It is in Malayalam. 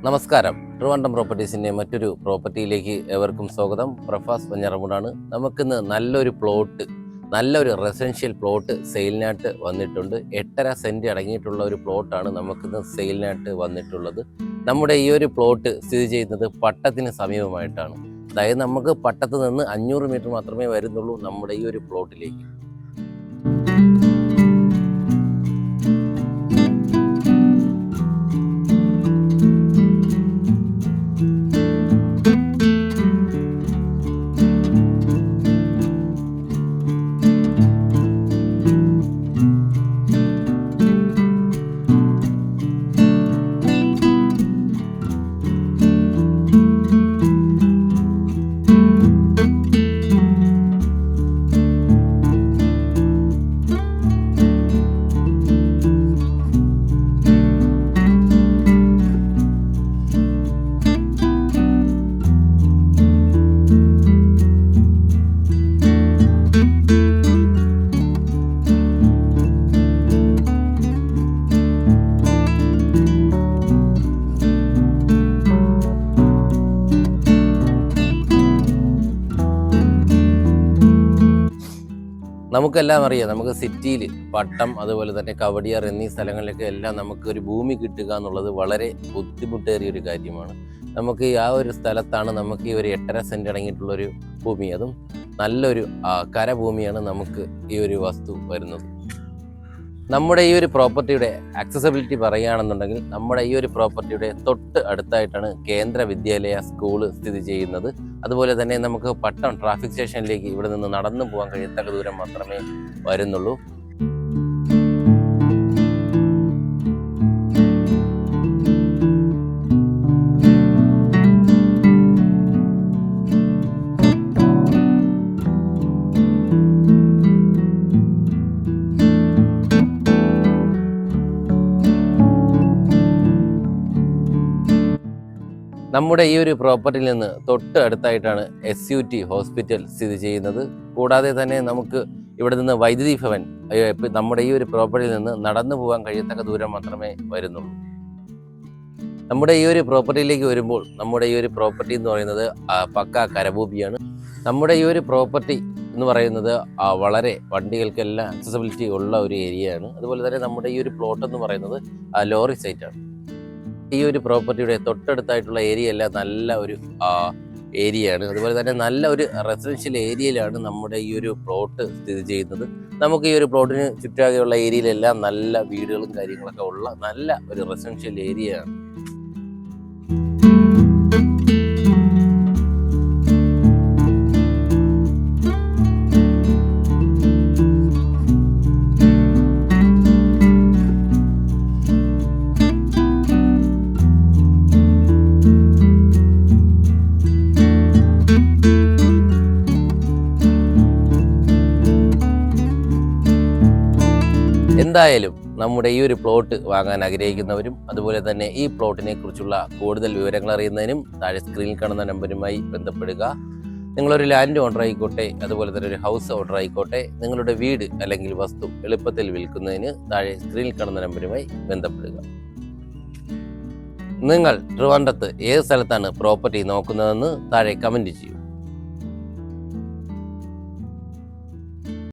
നമസ്കാരം. ട്രിവാൻഡ്രം പ്രോപ്പർട്ടീസിൻ്റെ മറ്റൊരു പ്രോപ്പർട്ടിയിലേക്ക് ഏവർക്കും സ്വാഗതം. പ്രഫാസ് വഞ്ഞാറമൂടാണ്. നമുക്കിന്ന് നല്ലൊരു റെസിഡൻഷ്യൽ പ്ലോട്ട് സെയിലിനായിട്ട് വന്നിട്ടുണ്ട്. 8.5 സെൻറ്റ് അടങ്ങിയിട്ടുള്ള ഒരു പ്ലോട്ടാണ് നമുക്കിന്ന് സെയിലിനായിട്ട് വന്നിട്ടുള്ളത്. നമ്മുടെ ഈ ഒരു പ്ലോട്ട് സ്ഥിതി ചെയ്യുന്നത് പട്ടത്തിന് സമീപമായിട്ടാണ്. അതായത് നമുക്ക് പട്ടത്ത് നിന്ന് 500 മീറ്റർ മാത്രമേ വരുന്നുള്ളൂ നമ്മുടെ ഈ ഒരു പ്ലോട്ടിലേക്ക്. നമുക്കെല്ലാം അറിയാം, നമുക്ക് സിറ്റിയിൽ പട്ടം അതുപോലെ തന്നെ കവടിയാർ എന്നീ സ്ഥലങ്ങളിലൊക്കെ എല്ലാം നമുക്ക് ഒരു ഭൂമി കിട്ടുക എന്നുള്ളത് വളരെ ബുദ്ധിമുട്ടേറിയ ഒരു കാര്യമാണ്. നമുക്ക് ആ ഒരു സ്ഥലത്താണ് നമുക്ക് ഈ ഒരു 8.5 സെൻറ്റ് അടങ്ങിയിട്ടുള്ളൊരു ഭൂമി, അതും നല്ലൊരു കരഭൂമിയാണ് നമുക്ക് ഈ ഒരു വസ്തു വരുന്നത്. നമ്മുടെ ഈ ഒരു പ്രോപ്പർട്ടിയുടെ ആക്സസിബിലിറ്റി പറയുകയാണെന്നുണ്ടെങ്കിൽ നമ്മുടെ ഈ ഒരു പ്രോപ്പർട്ടിയുടെ തൊട്ട് അടുത്തായിട്ടാണ് കേന്ദ്ര വിദ്യാലയ സ്കൂള് സ്ഥിതി ചെയ്യുന്നത്. അതുപോലെ തന്നെ നമുക്ക് പട്ടം ട്രാഫിക് സ്റ്റേഷനിലേക്ക് ഇവിടെ നിന്ന് നടന്നു പോകാൻ കഴിയത്തക്ക ദൂരം മാത്രമേ വരുന്നുള്ളൂ. നമ്മുടെ ഈ ഒരു പ്രോപ്പർട്ടിയിൽ നിന്ന് തൊട്ട് അടുത്തായിട്ടാണ് SUT ഹോസ്പിറ്റൽ സ്ഥിതി ചെയ്യുന്നത്. കൂടാതെ തന്നെ നമുക്ക് ഇവിടെ നിന്ന് വൈദ്യുതി ഭവൻ നമ്മുടെ ഈ ഒരു പ്രോപ്പർട്ടിയിൽ നിന്ന് നടന്നു പോകാൻ കഴിയത്തക്ക ദൂരം മാത്രമേ വരുന്നുള്ളൂ. നമ്മുടെ ഈ ഒരു പ്രോപ്പർട്ടിയിലേക്ക് വരുമ്പോൾ നമ്മുടെ ഈ ഒരു പ്രോപ്പർട്ടി എന്ന് പറയുന്നത് പക്ക കരഭൂമിയാണ്. നമ്മുടെ ഈ ഒരു പ്രോപ്പർട്ടി എന്ന് പറയുന്നത് വളരെ വണ്ടികൾക്കെല്ലാം ആക്സസിബിലിറ്റി ഉള്ള ഒരു ഏരിയയാണ്. അതുപോലെ തന്നെ നമ്മുടെ ഈ ഒരു പ്ലോട്ട് എന്ന് പറയുന്നത് ലോറി സൈറ്റാണ്. ഈ ഒരു പ്രോപ്പർട്ടിയുടെ തൊട്ടടുത്തായിട്ടുള്ള ഏരിയ എല്ലാം നല്ല ഒരു ഏരിയയാണ്. അതുപോലെ തന്നെ നല്ല ഒരു റെസിഡൻഷ്യൽ ഏരിയയിലാണ് നമ്മുടെ ഈ ഒരു പ്ലോട്ട് സ്ഥിതി ചെയ്യുന്നത്. നമുക്ക് ഈ ഒരു പ്ലോട്ടിന് ചുറ്റാകെയുള്ള ഏരിയയിലെല്ലാം നല്ല വീടുകളും കാര്യങ്ങളൊക്കെ ഉള്ള നല്ല ഒരു റെസിഡൻഷ്യൽ ഏരിയയാണ്. എന്തായാലും നമ്മുടെ ഈ ഒരു പ്ലോട്ട് വാങ്ങാൻ ആഗ്രഹിക്കുന്നവരും അതുപോലെ തന്നെ ഈ പ്ലോട്ടിനെ കുറിച്ചുള്ള കൂടുതൽ വിവരങ്ങൾ അറിയുന്നതിനും താഴെ സ്ക്രീനിൽ കാണുന്ന നമ്പറുമായി ബന്ധപ്പെടുക. നിങ്ങളൊരു ലാൻഡ് ഓണർ ആയിക്കോട്ടെ, അതുപോലെ തന്നെ ഒരു ഹൗസ് ഓണർ ആയിക്കോട്ടെ, നിങ്ങളുടെ വീട് അല്ലെങ്കിൽ വസ്തു എളുപ്പത്തിൽ വിൽക്കുന്നതിന് താഴെ സ്ക്രീനിൽ കാണുന്ന നമ്പറുമായി ബന്ധപ്പെടുക. നിങ്ങൾ ട്രിവാൻഡ്രത്ത് ഏത് സ്ഥലത്താണ് പ്രോപ്പർട്ടി നോക്കുന്നതെന്ന് താഴെ കമൻറ്റ് ചെയ്യൂ.